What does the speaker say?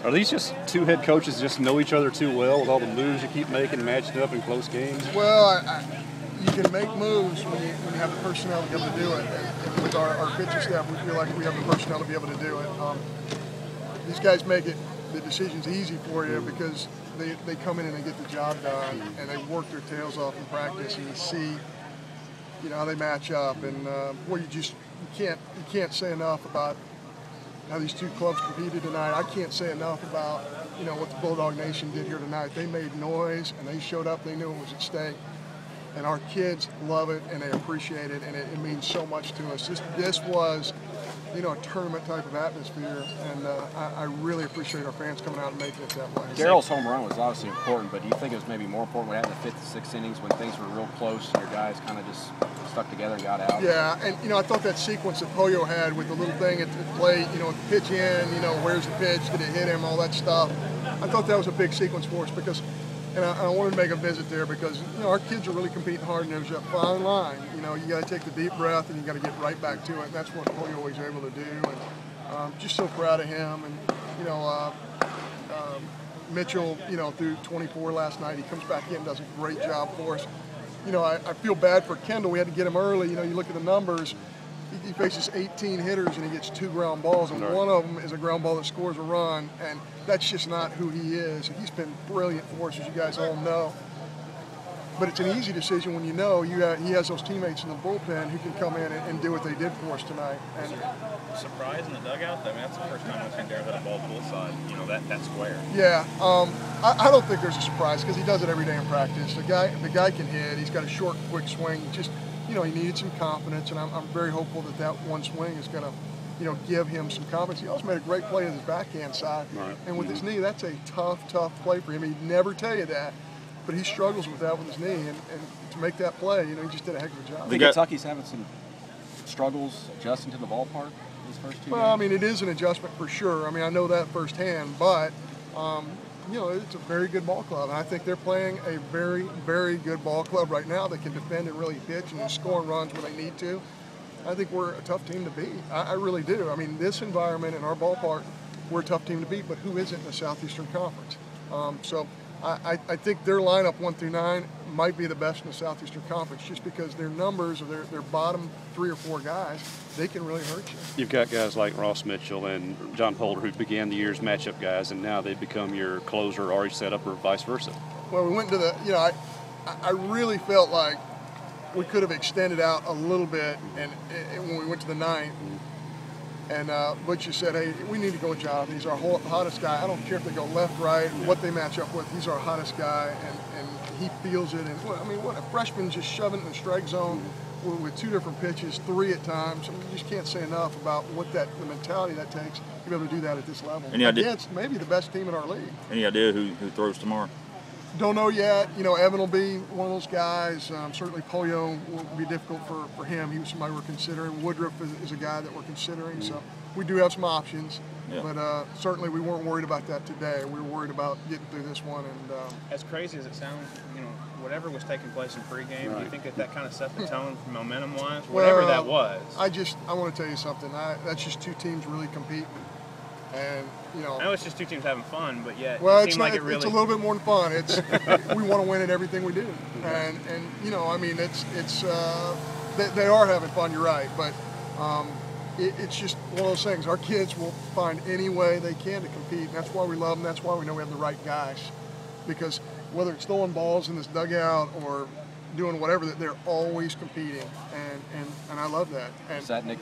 Are these just two head coaches just know each other too well with all the moves you keep making, matching up in close games? Well, you can make moves when you have the personnel to be able to do it. And with our pitching staff, we feel like we have the personnel to be able to do it. These guys make the decisions easy for you because they come in and they get the job done, and they work their tails off in practice, and you see, how they match up. And boy, you can't say enough about how these two clubs competed tonight. I can't say enough about what the Bulldog Nation did here tonight. They made noise and they showed up. They knew it was at stake, and our kids love it and they appreciate it, and it means so much to us. This was a tournament type of atmosphere, and I really appreciate our fans coming out and making it that way. Darrell's home run was obviously important, but do you think it was maybe more important what happened in the 5th and 6th innings when things were real close and your guys kind of just stuck together and got out? Yeah, and I thought that sequence that Pollo had with the little thing at the plate, the pitch in, where's the pitch, did it hit him, all that stuff. I thought that was a big sequence for us because, and I wanted to make a visit there because, our kids are really competing hard, and there's a fine line. You got to take the deep breath and you got to get right back to it, and that's what Pollo was able to do. And just so proud of him. And Mitchell, threw 24 last night. He comes back in and does a great job for us. I feel bad for Kendall. We had to get him early. You look at the numbers. He faces 18 hitters and he gets 2 ground balls, and one of them is a ground ball that scores a run, and that's just not who he is. He's been brilliant for us, as you guys all know. But it's an easy decision when he has those teammates in the bullpen who can come in and do what they did for us tonight. And surprise in the dugout? I mean, that's the first time I've seen Darrell hit a ball bullseye, that square. Yeah, I don't think there's a surprise because he does it every day in practice. The guy can hit. He's got a short, quick swing. Just, he needed some confidence, and I'm very hopeful that one swing is going to, give him some confidence. He also made a great play with his backhand side. Right. And with his knee, that's a tough play for him. He'd never tell you that. But he struggles with that with his knee, and to make that play, he just did a heck of a job. I think Kentucky's having some struggles adjusting to the ballpark these first 2 games. Well, I mean, it is an adjustment for sure. I mean, I know that firsthand, but it's a very good ball club, and I think they're playing a very, very good ball club right now that can defend and really pitch and score runs when they need to. I think we're a tough team to beat. I really do. I mean, this environment in our ballpark, we're a tough team to beat, but who isn't in the Southeastern Conference? So I think their lineup 1 through 9 might be the best in the Southeastern Conference just because their numbers of their bottom 3 or 4 guys, they can really hurt you. You've got guys like Ross Mitchell and John Holder who began the year's matchup guys, and now they've become your closer already set up, or vice versa. Well, we went into I really felt like we could have extended out a little bit, and when we went to the 9th, and Butch just said, hey, we need to go with Jonathan. He's our hottest guy. I don't care if they go left, right, what they match up with. He's our hottest guy, and he feels it. And I mean, what a freshman just shoving in the strike zone with 2 different pitches, 3 at times. I mean, you just can't say enough about what the mentality that takes to be able to do that at this level. Against maybe the best team in our league. Any idea who throws tomorrow? Don't know yet. Evan will be one of those guys. Certainly Pollo will be difficult for him. He was somebody we're considering. Woodruff is a guy that we're considering. So we do have some options. Yeah. But certainly we weren't worried about that today. We were worried about getting through this one. And as crazy as it sounds, whatever was taking place in pregame, do you think that kind of set the tone momentum-wise? Whatever that was. I want to tell you something. That's just 2 teams really competing. And I know it's just 2 teams having fun, but yet it's a little bit more than fun. It's we want to win at everything we do, and I mean it's they are having fun. You're right, but it's just one of those things. Our kids will find any way they can to compete, and that's why we love them. That's why we know we have the right guys, because whether it's throwing balls in this dugout or doing whatever, that they're always competing, and I love that. And is that Nick